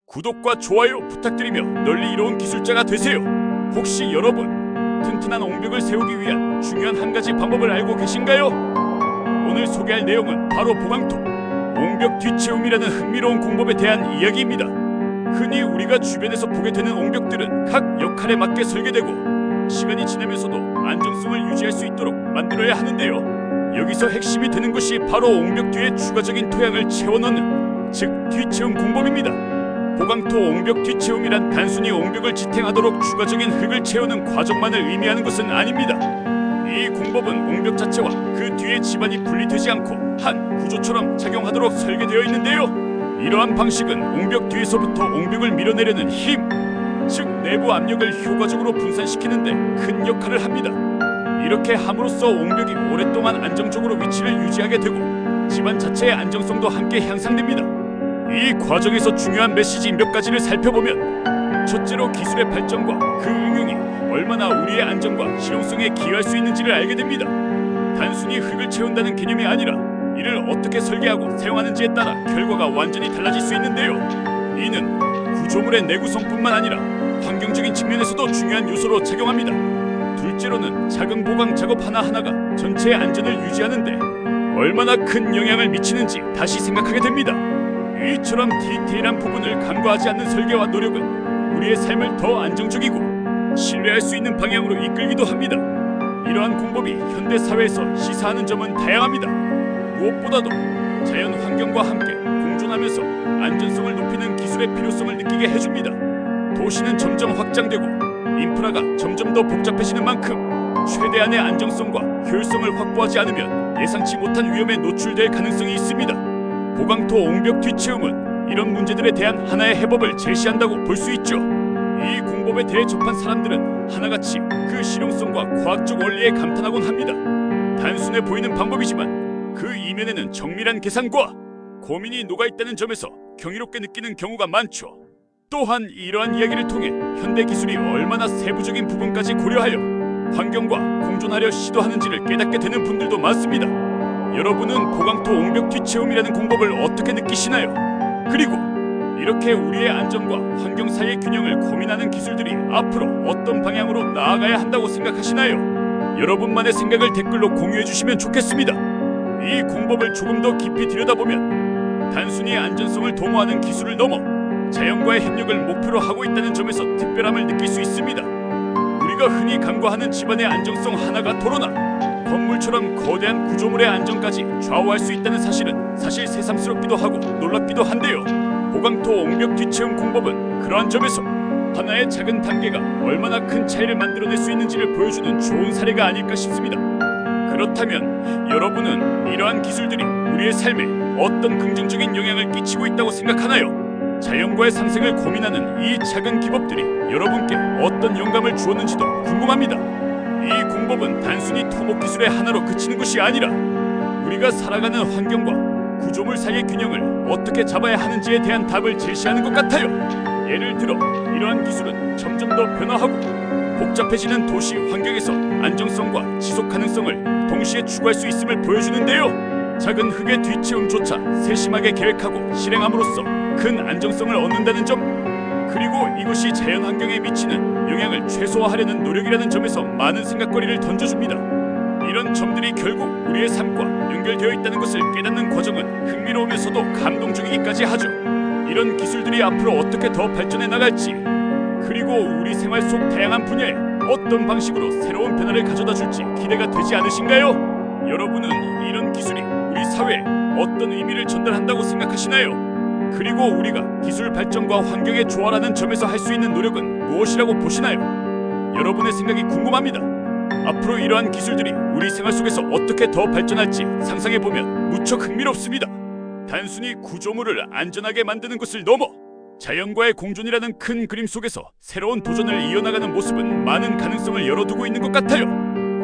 구독과 좋아요 부탁드리며 널리 이로운 기술자가 되세요. 혹시 여러분 튼튼한 옹벽을 세우기 위한 중요한 한 가지 방법을 알고 계신가요? 오늘 소개할 내용은 바로 보강토, 옹벽 뒤채움이라는 흥미로운 공법에 대한 이야기입니다. 흔히 우리가 주변에서 보게 되는 옹벽들은 각 역할에 맞게 설계되고 시간이 지나면서도 안정성을 유지할 수 있도록 만들어야 하는데요. 여기서 핵심이 되는 것이 바로 옹벽 뒤에 추가적인 토양을 채워넣는, 즉 뒤채움 공법입니다. 보강토 옹벽 뒤채움이란 단순히 옹벽을 지탱하도록 추가적인 흙을 채우는 과정만을 의미하는 것은 아닙니다. 이 공법은 옹벽 자체와 그 뒤에 집안이 분리되지 않고 한 구조처럼 작용하도록 설계되어 있는데요. 이러한 방식은 옹벽 뒤에서부터 옹벽을 밀어내려는 힘, 즉 내부 압력을 효과적으로 분산시키는데 큰 역할을 합니다. 이렇게 함으로써 옹벽이 오랫동안 안정적으로 위치를 유지하게 되고 집안 자체의 안정성도 함께 향상됩니다. 이 과정에서 중요한 메시지 몇 가지를 살펴보면, 첫째로 기술의 발전과 그 응용이 얼마나 우리의 안정과 실용성에 기여할 수 있는지를 알게 됩니다. 단순히 흙을 채운다는 개념이 아니라 이를 어떻게 설계하고 사용하는지에 따라 결과가 완전히 달라질 수 있는데요. 이는 구조물의 내구성뿐만 아니라 환경적인 측면에서도 중요한 요소로 작용합니다. 둘째로는 작은 보강 작업 하나하나가 전체의 안전을 유지하는데 얼마나 큰 영향을 미치는지 다시 생각하게 됩니다. 이처럼 디테일한 부분을 간과하지 않는 설계와 노력은 우리의 삶을 더 안정적이고 신뢰할 수 있는 방향으로 이끌기도 합니다. 이러한 공법이 현대 사회에서 시사하는 점은 다양합니다. 무엇보다도 자연 환경과 함께 공존하면서 안전성을 높이는 기술의 필요성을 느끼게 해줍니다. 도시는 점점 확장되고 인프라가 점점 더 복잡해지는 만큼 최대한의 안정성과 효율성을 확보하지 않으면 예상치 못한 위험에 노출될 가능성이 있습니다. 보강토 옹벽 뒤채움은 이런 문제들에 대한 하나의 해법을 제시한다고 볼 수 있죠. 이 공법에 대해 접한 사람들은 하나같이 그 실용성과 과학적 원리에 감탄하곤 합니다. 단순해 보이는 방법이지만 그 이면에는 정밀한 계산과 고민이 녹아있다는 점에서 경이롭게 느끼는 경우가 많죠. 또한 이러한 이야기를 통해 현대 기술이 얼마나 세부적인 부분까지 고려하여 환경과 공존하려 시도하는지를 깨닫게 되는 분들도 많습니다. 여러분은 보강토 옹벽 뒤채움이라는 공법을 어떻게 느끼시나요? 그리고 이렇게 우리의 안전과 환경 사이의 균형을 고민하는 기술들이 앞으로 어떤 방향으로 나아가야 한다고 생각하시나요? 여러분만의 생각을 댓글로 공유해 주시면 좋겠습니다. 이 공법을 조금 더 깊이 들여다보면 단순히 안전성을 도모하는 기술을 넘어 자연과의 협력을 목표로 하고 있다는 점에서 특별함을 느낄 수 있습니다. 우리가 흔히 간과하는 집안의 안정성 하나가 토로나 건물처럼 거대한 구조물의 안정까지 좌우할 수 있다는 사실은 사실 새삼스럽기도 하고 놀랍기도 한데요. 보강토 옹벽 뒤채움 공법은 그러한 점에서 하나의 작은 단계가 얼마나 큰 차이를 만들어낼 수 있는지를 보여주는 좋은 사례가 아닐까 싶습니다. 그렇다면 여러분은 이러한 기술들이 우리의 삶에 어떤 긍정적인 영향을 끼치고 있다고 생각하나요? 자연과의 상생을 고민하는 이 작은 기법들이 여러분께 어떤 영감을 주었는지도 궁금합니다. 이 공법은 단순히 토목 기술의 하나로 그치는 것이 아니라 우리가 살아가는 환경과 구조물 사이의 균형을 어떻게 잡아야 하는지에 대한 답을 제시하는 것 같아요. 예를 들어 이러한 기술은 점점 더 변화하고 복잡해지는 도시 환경에서 안정성과 지속 가능성을 동시에 추구할 수 있음을 보여주는데요. 작은 흙의 뒤채움조차 세심하게 계획하고 실행함으로써 큰 안정성을 얻는다는 점, 그리고 이것이 자연 환경에 미치는 영향을 최소화하려는 노력이라는 점에서 많은 생각거리를 던져줍니다. 이런 점들이 결국 우리의 삶과 연결되어 있다는 것을 깨닫는 과정은 흥미로우면서도 감동적이기까지 하죠. 이런 기술들이 앞으로 어떻게 더 발전해 나갈지, 그리고 우리 생활 속 다양한 분야에 어떤 방식으로 새로운 변화를 가져다 줄지 기대가 되지 않으신가요? 여러분은 이런 기술이 우리 사회에 어떤 의미를 전달한다고 생각하시나요? 그리고 우리가 기술 발전과 환경의 조화라는 점에서 할 수 있는 노력은 무엇이라고 보시나요? 여러분의 생각이 궁금합니다. 앞으로 이러한 기술들이 우리 생활 속에서 어떻게 더 발전할지 상상해보면 무척 흥미롭습니다. 단순히 구조물을 안전하게 만드는 것을 넘어 자연과의 공존이라는 큰 그림 속에서 새로운 도전을 이어나가는 모습은 많은 가능성을 열어두고 있는 것 같아요.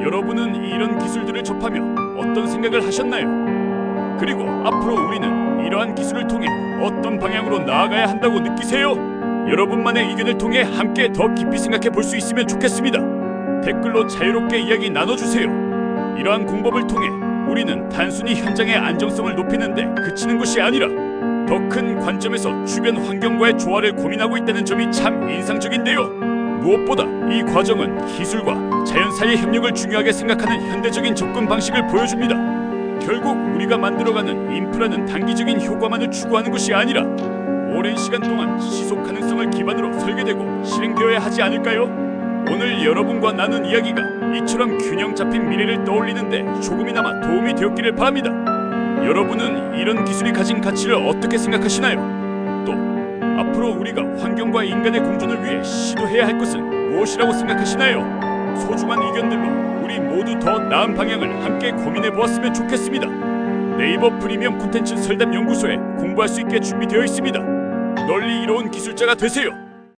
여러분은 이런 기술들을 접하며 어떤 생각을 하셨나요? 그리고 앞으로 우리는 이러한 기술을 통해 어떤 방향으로 나아가야 한다고 느끼세요? 여러분만의 의견을 통해 함께 더 깊이 생각해 볼 수 있으면 좋겠습니다. 댓글로 자유롭게 이야기 나눠주세요. 이러한 공법을 통해 우리는 단순히 현장의 안정성을 높이는 데 그치는 것이 아니라 더 큰 관점에서 주변 환경과의 조화를 고민하고 있다는 점이 참 인상적인데요. 무엇보다 이 과정은 기술과 자연 사이의 협력을 중요하게 생각하는 현대적인 접근 방식을 보여줍니다. 결국 우리가 만들어가는 인프라는 단기적인 효과만을 추구하는 것이 아니라 오랜 시간 동안 지속 가능성을 기반으로 설계되고 실행되어야 하지 않을까요? 오늘 여러분과 나눈 이야기가 이처럼 균형 잡힌 미래를 떠올리는데 조금이나마 도움이 되었기를 바랍니다. 여러분은 이런 기술이 가진 가치를 어떻게 생각하시나요? 또 앞으로 우리가 환경과 인간의 공존을 위해 시도해야 할 것은 무엇이라고 생각하시나요? 소중한 의견들로 우리 모두 더 나은 방향을 함께 고민해 보았으면 좋겠습니다. 네이버 프리미엄 콘텐츠 설담 연구소에 공부할 수 있게 준비되어 있습니다. 널리 이로운 기술자가 되세요.